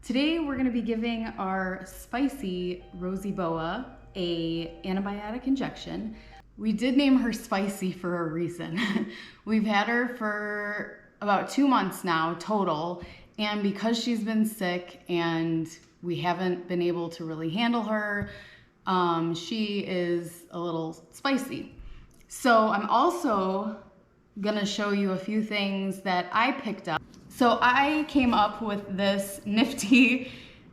Today we're going to be giving our spicy Rosy Boa a antibiotic injection. We did name her Spicy for a reason. We've had her for about 2 months now total, and because she's been sick and we haven't been able to really handle her, she is a little spicy. So I'm also gonna show you a few things that I picked up. So I came up with this nifty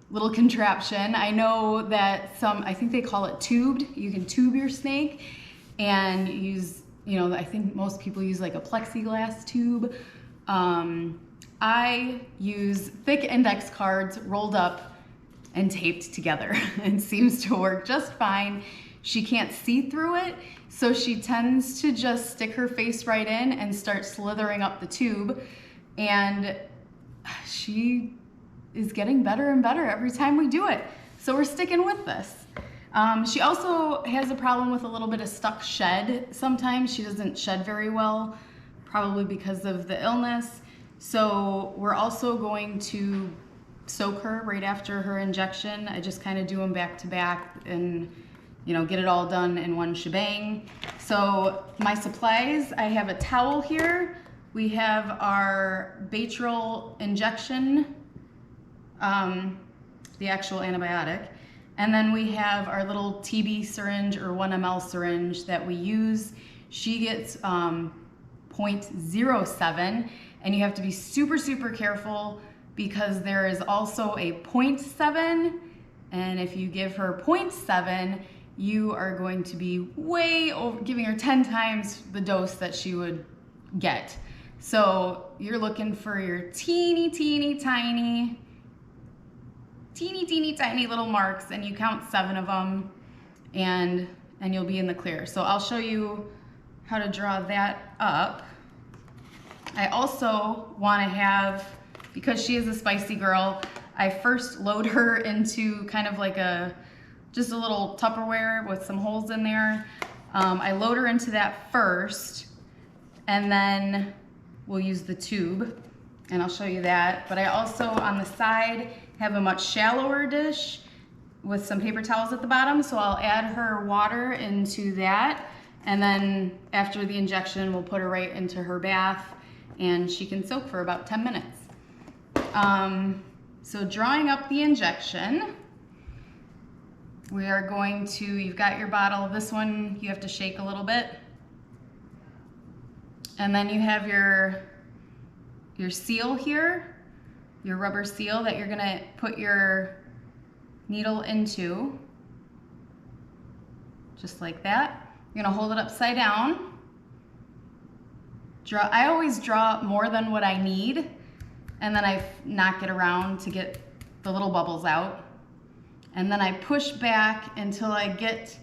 little contraption. I know that I think they call it tubed. You can tube your snake and use, I think most people use like a plexiglass tube. I use thick index cards rolled up and taped together. It seems to work just fine. She can't see through it, so she tends to just stick her face right in and start slithering up the tube. And she is getting better and better every time we do it. So we're sticking with this. She also has a problem with a little bit of stuck shed. Sometimes she doesn't shed very well, probably because of the illness. So we're also going to soak her right after her injection. I just kind of do them back to back and get it all done in one shebang. So my supplies, I have a towel here. We have our Baytril injection, the actual antibiotic. And then we have our little TB syringe or 1 ml syringe that we use. She gets 0.07, and you have to be super, super careful because there is also a 0.7, and if you give her 0.7, you are going to be way over, giving her 10 times the dose that she would get. So you're looking for your teeny tiny little marks, and you count 7 of them, and you'll be in the clear. So I'll show you how to draw that up. I also want to have, because she is a spicy girl, I first load her into kind of like just a little Tupperware with some holes in there. I load her into that first, and then we'll use the tube, and I'll show you that. But I also, on the side, have a much shallower dish with some paper towels at the bottom, so I'll add her water into that, and then after the injection, we'll put her right into her bath, and she can soak for about 10 minutes. So drawing up the injection, we are going to, you've got your bottle. This one you have to shake a little bit. And then you have your seal here, your rubber seal that you're gonna put your needle into, just like that. You're gonna hold it upside down. I always draw more than what I need, and then I knock it around to get the little bubbles out. And then I push back until I get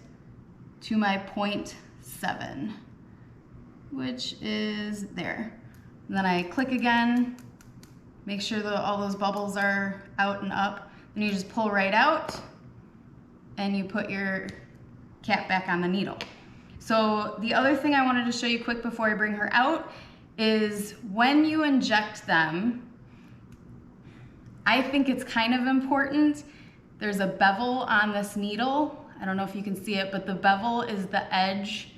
to my 0.7, which is there. And then I click again, make sure that all those bubbles are out and up. Then you just pull right out, and you put your cap back on the needle. So the other thing I wanted to show you quick before I bring her out is when you inject them, I think it's kind of important. There's a bevel on this needle. I don't know if you can see it, but the bevel is the edge.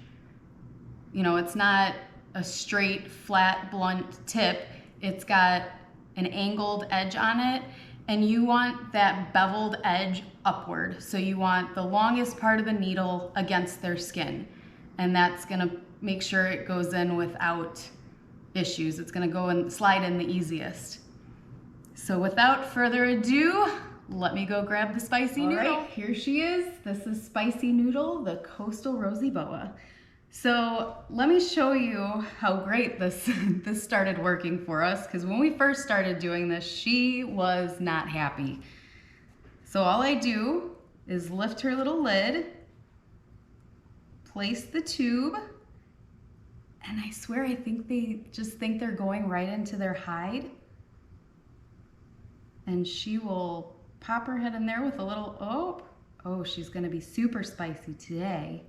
It's not a straight, flat, blunt tip. It's got an angled edge on it, and you want that beveled edge upward. So you want the longest part of the needle against their skin, and that's gonna make sure it goes in without issues. It's gonna go and slide in the easiest. So without further ado, let me go grab the spicy noodle. All right, here she is. This is Spicy Noodle, the Coastal Rosy Boa. So let me show you how great this started working for us, because when we first started doing this, she was not happy. So all I do is lift her little lid, place the tube, and I swear I think they just think they're going right into their hide. And she will pop her head in there with a little, oh, she's gonna be super spicy today.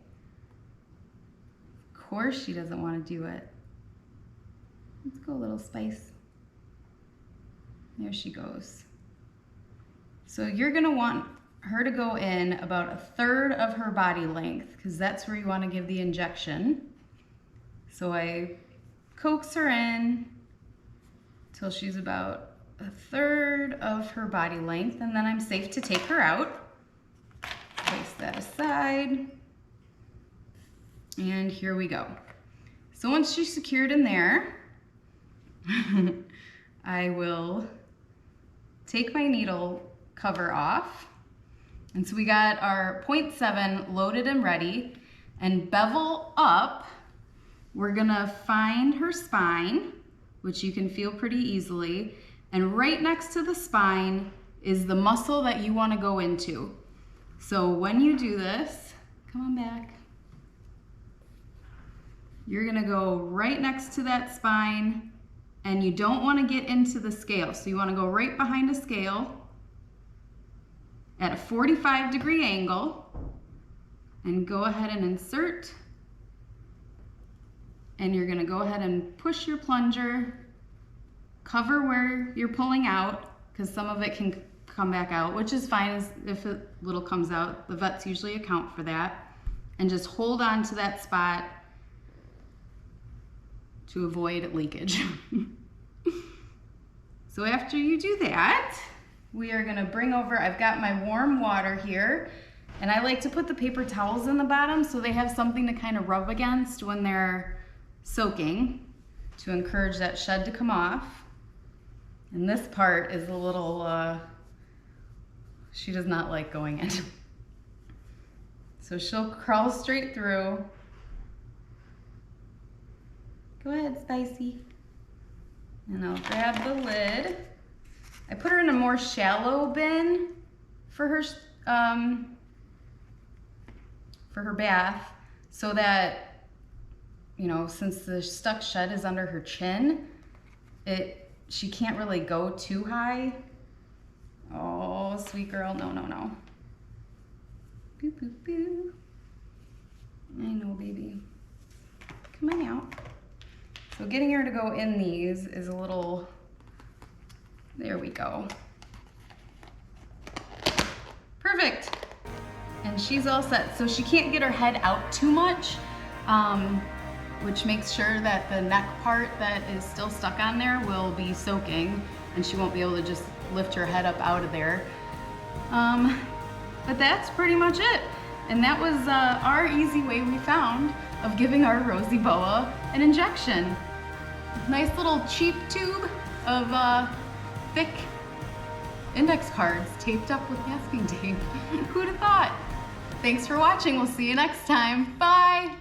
Of course she doesn't wanna do it. Let's go, little spice. There she goes. So you're gonna want her to go in about 1/3 of her body length, because that's where you want to give the injection. So I coax her in till she's about 1/3 of her body length, and then I'm safe to take her out. Place that aside. And here we go. So once she's secured in there, I will take my needle cover off. And so we got our 0.7 loaded and ready, and bevel up. We're gonna find her spine, which you can feel pretty easily. And right next to the spine is the muscle that you wanna go into. So when you do this, come on back. You're gonna go right next to that spine, and you don't wanna get into the scale. So you wanna go right behind a scale at a 45-degree angle, and go ahead and insert. And you're gonna go ahead and push your plunger, cover where you're pulling out, because some of it can come back out, which is fine if a little comes out. The vets usually account for that. And just hold on to that spot to avoid leakage. So after you do that, we are gonna bring over, I've got my warm water here, and I like to put the paper towels in the bottom so they have something to kind of rub against when they're soaking, to encourage that shed to come off. And this part is a little, she does not like going in. So she'll crawl straight through. Go ahead, Spicy. And I'll grab the lid. I put her in a more shallow bin for her bath, so that, you know, since the stuck shed is under her chin, she can't really go too high. Oh, sweet girl, no, no, no. Boo, boo, boo. I know, baby. Come on out. So getting her to go in these is a little, there we go. Perfect. And she's all set. So she can't get her head out too much, which makes sure that the neck part that is still stuck on there will be soaking, and she won't be able to just lift her head up out of there. But that's pretty much it. And that was our easy way we found of giving our Rosy Boa an injection. Nice little cheap tube of thick index cards taped up with masking tape. Who'd have thought? Thanks for watching. We'll see you next time. Bye.